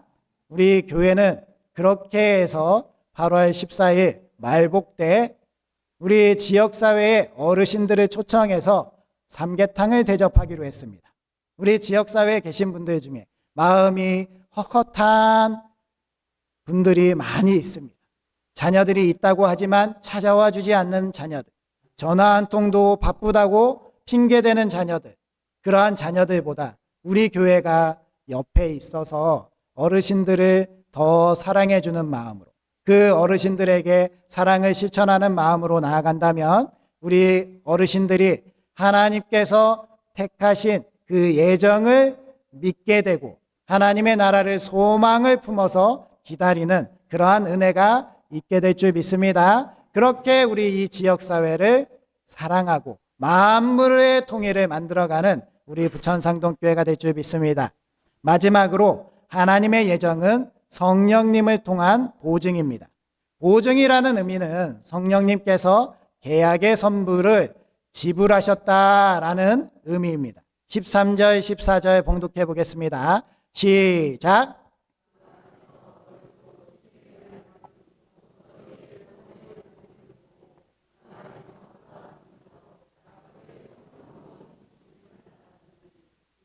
우리 교회는 그렇게 해서 8월 14일 말복 때 우리 지역사회의 어르신들을 초청해서 삼계탕을 대접하기로 했습니다. 우리 지역사회에 계신 분들 중에 마음이 헛헛한 분들이 많이 있습니다. 자녀들이 있다고 하지만 찾아와 주지 않는 자녀들, 전화 한 통도 바쁘다고 핑계대는 자녀들, 그러한 자녀들보다 우리 교회가 옆에 있어서 어르신들을 더 사랑해주는 마음으로, 그 어르신들에게 사랑을 실천하는 마음으로 나아간다면 우리 어르신들이 하나님께서 택하신 그 예정을 믿게 되고 하나님의 나라를 소망을 품어서 기다리는 그러한 은혜가 있게 될 줄 믿습니다. 그렇게 우리 이 지역사회를 사랑하고 만물의 통일을 만들어가는 우리 부천상동교회가 될 줄 믿습니다. 마지막으로 하나님의 예정은 성령님을 통한 보증입니다. 보증이라는 의미는 성령님께서 계약의 선물을 지불하셨다라는 의미입니다. 13절, 14절 봉독해 보겠습니다. 시작.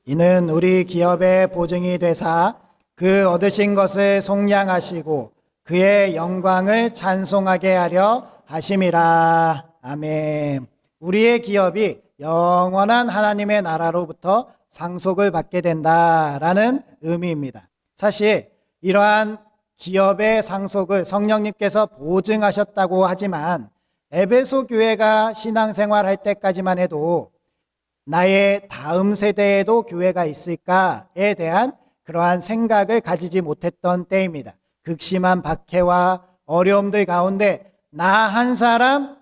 이는 우리 기업의 보증이 되사 그 얻으신 것을 속량하시고 그의 영광을 찬송하게 하려 하심이라. 아멘. 우리의 기업이 영원한 하나님의 나라로부터 상속을 받게 된다라는 의미입니다. 사실 이러한 기업의 상속을 성령님께서 보증하셨다고 하지만 에베소 교회가 신앙생활할 때까지만 해도 나의 다음 세대에도 교회가 있을까에 대한 그러한 생각을 가지지 못했던 때입니다. 극심한 박해와 어려움들 가운데 나 한 사람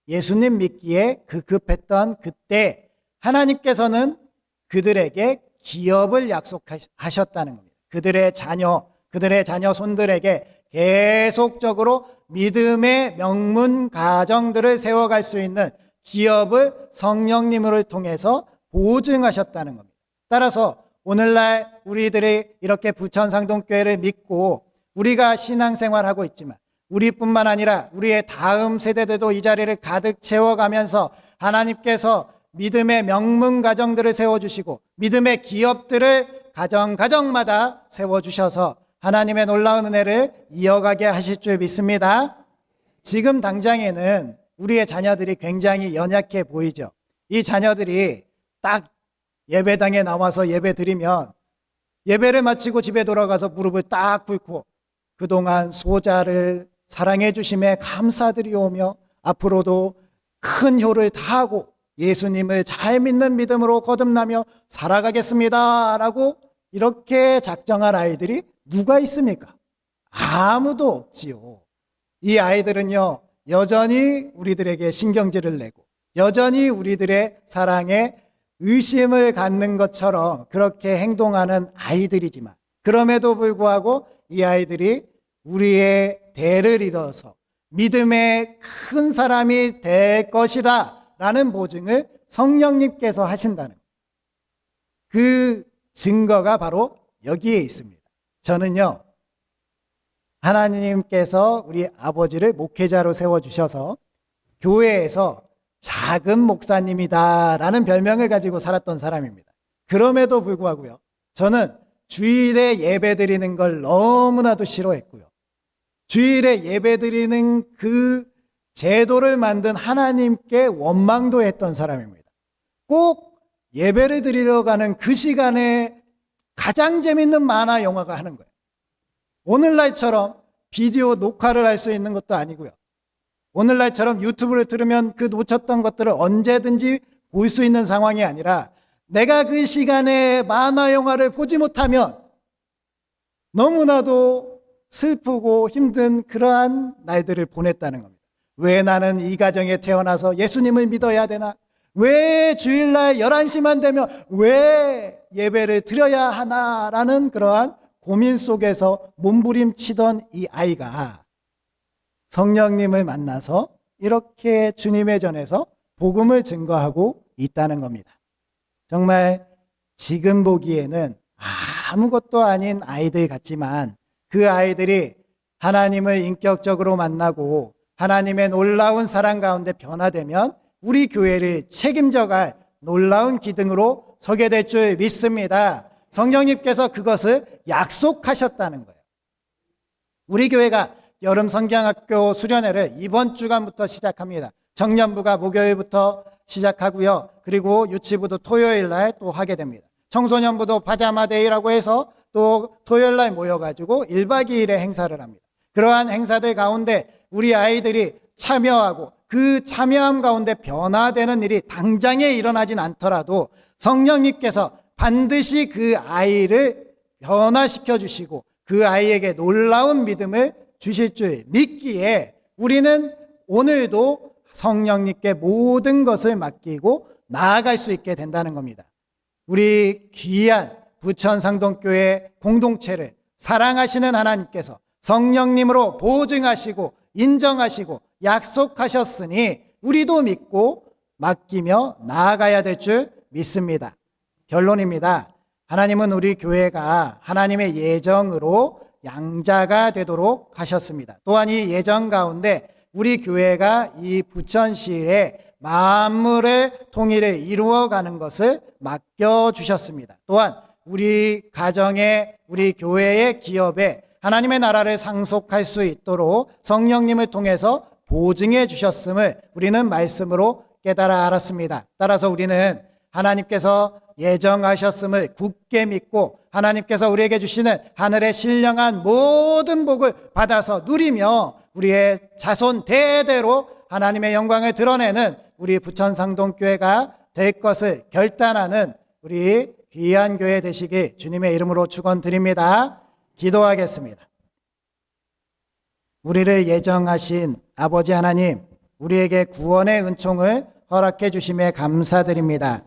예수님 믿기에 급급했던 그때 하나님께서는 그들에게 기업을 약속하셨다는 겁니다. 그들의 자녀 손들에게 계속적으로 믿음의 명문 가정들을 세워갈 수 있는 기업을 성령님을 통해서 보증하셨다는 겁니다. 따라서 오늘날 우리들이 이렇게 부천상동교회를 믿고 우리가 신앙생활하고 있지만 우리뿐만 아니라 우리의 다음 세대들도 이 자리를 가득 채워가면서 하나님께서 믿음의 명문 가정들을 세워주시고 믿음의 기업들을 가정마다 세워주셔서 하나님의 놀라운 은혜를 이어가게 하실 줄 믿습니다. 지금 당장에는 우리의 자녀들이 굉장히 연약해 보이죠. 이 자녀들이 딱 예배당에 나와서 예배 드리면 예배를 마치고 집에 돌아가서 무릎을 딱 꿇고 그동안 소자를 사랑해 주심에 감사드리오며 앞으로도 큰 효를 다하고 예수님을 잘 믿는 믿음으로 거듭나며 살아가겠습니다 라고 이렇게 작정한 아이들이 누가 있습니까? 아무도 없지요. 이 아이들은요, 여전히 우리들에게 신경질을 내고 여전히 우리들의 사랑에 의심을 갖는 것처럼 그렇게 행동하는 아이들이지만, 그럼에도 불구하고 이 아이들이 우리의 대를 이뤄서 믿음의 큰 사람이 될 것이다 라는 보증을 성령님께서 하신다는 그 증거가 바로 여기에 있습니다. 저는요, 하나님께서 우리 아버지를 목회자로 세워주셔서 교회에서 작은 목사님이다 라는 별명을 가지고 살았던 사람입니다. 그럼에도 불구하고요, 저는 주일에 예배 드리는 걸 너무나도 싫어했고요, 주일에 예배 드리는 그 제도를 만든 하나님께 원망도 했던 사람입니다. 꼭 예배를 드리러 가는 그 시간에 가장 재밌는 만화 영화가 하는 거예요. 오늘날처럼 비디오 녹화를 할 수 있는 것도 아니고요, 오늘날처럼 유튜브를 들으면 그 놓쳤던 것들을 언제든지 볼 수 있는 상황이 아니라 내가 그 시간에 만화 영화를 보지 못하면 너무나도 슬프고 힘든 그러한 날들을 보냈다는 겁니다. 왜 나는 이 가정에 태어나서 예수님을 믿어야 되나? 왜 주일날 11시만 되면 왜 예배를 드려야 하나라는 그러한 고민 속에서 몸부림치던 이 아이가 성령님을 만나서 이렇게 주님의 전에서 복음을 증거하고 있다는 겁니다. 정말 지금 보기에는 아무것도 아닌 아이들 같지만 그 아이들이 하나님을 인격적으로 만나고 하나님의 놀라운 사랑 가운데 변화되면 우리 교회를 책임져갈 놀라운 기둥으로 서게 될 줄 믿습니다. 성령님께서 그것을 약속하셨다는 거예요. 우리 교회가 여름 성경학교 수련회를 이번 주간부터 시작합니다. 청년부가 목요일부터 시작하고요, 그리고 유치부도 토요일 날 또 하게 됩니다. 청소년부도 파자마데이라고 해서 또 토요일 날 모여가지고 1박 2일의 행사를 합니다. 그러한 행사들 가운데 우리 아이들이 참여하고 그 참여함 가운데 변화되는 일이 당장에 일어나진 않더라도 성령님께서 반드시 그 아이를 변화시켜 주시고 그 아이에게 놀라운 믿음을 주실 줄 믿기에 우리는 오늘도 성령님께 모든 것을 맡기고 나아갈 수 있게 된다는 겁니다. 우리 귀한 부천상동교회 공동체를 사랑하시는 하나님께서 성령님으로 보증하시고 인정하시고 약속하셨으니 우리도 믿고 맡기며 나아가야 될 줄 믿습니다. 결론입니다. 하나님은 우리 교회가 하나님의 예정으로 양자가 되도록 하셨습니다. 또한 이 예정 가운데 우리 교회가 이 부천시의 만물의 통일을 이루어가는 것을 맡겨주셨습니다. 또한 우리 가정에, 우리 교회의 기업에 하나님의 나라를 상속할 수 있도록 성령님을 통해서 보증해 주셨음을 우리는 말씀으로 깨달아 알았습니다. 따라서 우리는 하나님께서 예정하셨음을 굳게 믿고 하나님께서 우리에게 주시는 하늘의 신령한 모든 복을 받아서 누리며 우리의 자손 대대로 하나님의 영광을 드러내는 우리 부천상동교회가 될 것을 결단하는 우리 귀한 교회 되시길 주님의 이름으로 축원드립니다. 기도하겠습니다. 우리를 예정하신 아버지 하나님, 우리에게 구원의 은총을 허락해 주심에 감사드립니다.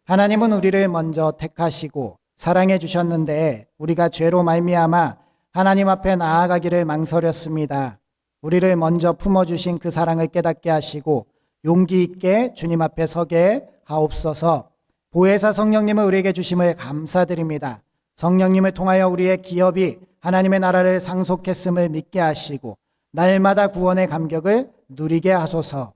하나님은 우리를 먼저 택하시고 사랑해 주셨는데 우리가 죄로 말미암아 하나님 앞에 나아가기를 망설였습니다. 우리를 먼저 품어주신 그 사랑을 깨닫게 하시고 용기 있게 주님 앞에 서게 하옵소서. 보혜사 성령님을 우리에게 주심을 감사드립니다. 성령님을 통하여 우리의 기업이 하나님의 나라를 상속했음을 믿게 하시고 날마다 구원의 감격을 누리게 하소서.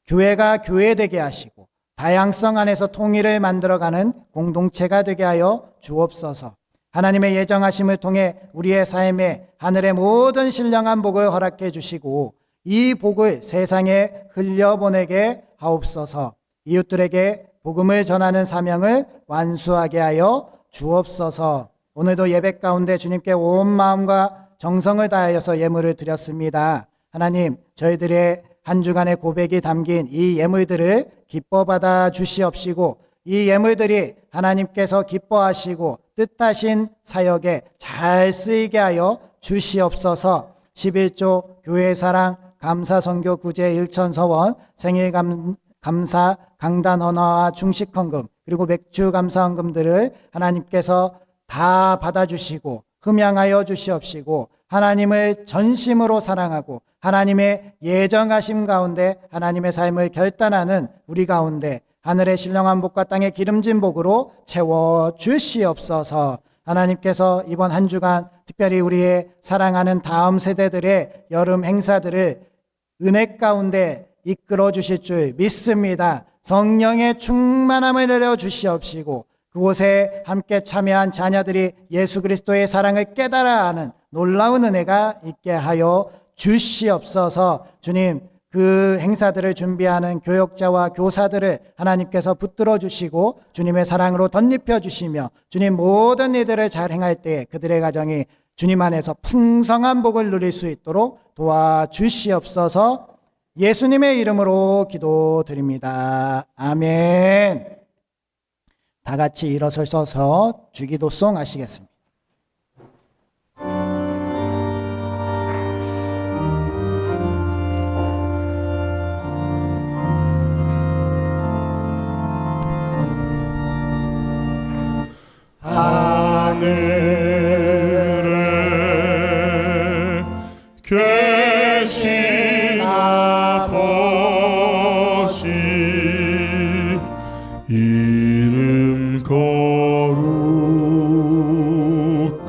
교회가 교회되게 하시고 다양성 안에서 통일을 만들어가는 공동체가 되게 하여 주옵소서. 하나님의 예정하심을 통해 우리의 삶에 하늘의 모든 신령한 복을 허락해 주시고 이 복을 세상에 흘려보내게 하옵소서. 이웃들에게 복음을 전하는 사명을 완수하게 하여 주옵소서. 오늘도 예배 가운데 주님께 온 마음과 정성을 다하여서 예물을 드렸습니다. 하나님, 저희들의 한 주간의 고백이 담긴 이 예물들을 기뻐 받아 주시옵시고 이 예물들이 하나님께서 기뻐하시고 뜻하신 사역에 잘 쓰이게 하여 주시옵소서. 11조 교회사랑 감사선교 구제 일천서원 생일 감사 강단 헌화와 중식헌금 그리고 맥주 감사헌금들을 하나님께서 다 받아주시고 흠양하여 주시옵시고 하나님을 전심으로 사랑하고 하나님의 예정하심 가운데 하나님의 삶을 결단하는 우리 가운데 하늘의 신령한 복과 땅의 기름진 복으로 채워 주시옵소서. 하나님께서 이번 한 주간 특별히 우리의 사랑하는 다음 세대들의 여름 행사들을 은혜 가운데 이끌어 주실 줄 믿습니다. 성령의 충만함을 내려 주시옵시고 그곳에 함께 참여한 자녀들이 예수 그리스도의 사랑을 깨달아 하는 놀라운 은혜가 있게 하여 주시옵소서. 주님, 그 행사들을 준비하는 교역자와 교사들을 하나님께서 붙들어 주시고 주님의 사랑으로 덧입혀 주시며 주님 모든 일들을 잘 행할 때 그들의 가정이 주님 안에서 풍성한 복을 누릴 수 있도록 도와주시옵소서. 예수님의 이름으로 기도드립니다. 아멘. 다 같이 일어서셔서 주기도송 하시겠습니다. 하늘에 계신 아버지 이름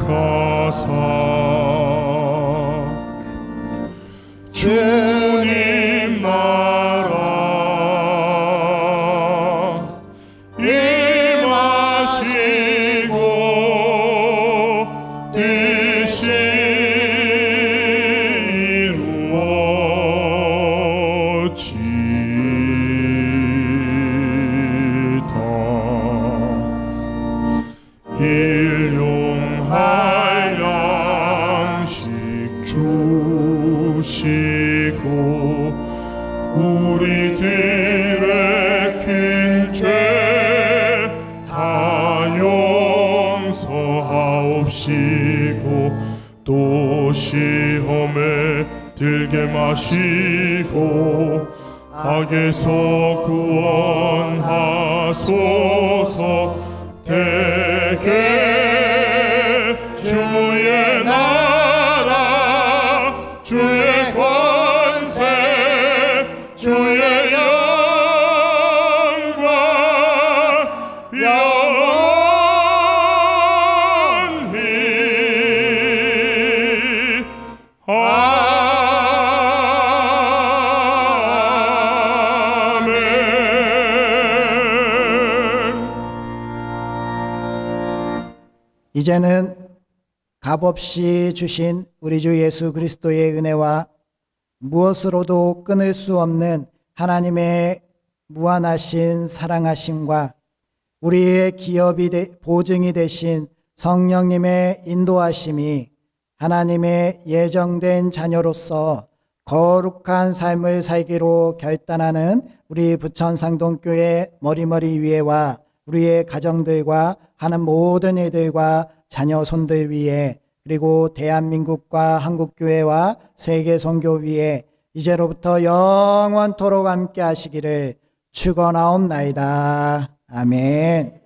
거룩하사 주님 나라 임하시고 뜻이 이루어지다. 일용할 양식 주시고 우리들의 큰 죄 다 용서하옵시고 또 시험에 들게 마시고 악에서 구원하소서. 대개 주의 나라 주의 권세 주의 영광 영원히 아멘. 이제는 값없이 주신 우리 주 예수 그리스도의 은혜와 무엇으로도 끊을 수 없는 하나님의 무한하신 사랑하심과 우리의 보증이 되신 성령님의 인도하심이 하나님의 예정된 자녀로서 거룩한 삶을 살기로 결단하는 우리 부천상동교회 머리머리 위에와 우리의 가정들과 하는 모든 일들과 자녀 손들 위에 그리고 대한민국과 한국교회와 세계선교 위에 이제로부터 영원토록 함께 하시기를 축원하옵나이다. 아멘.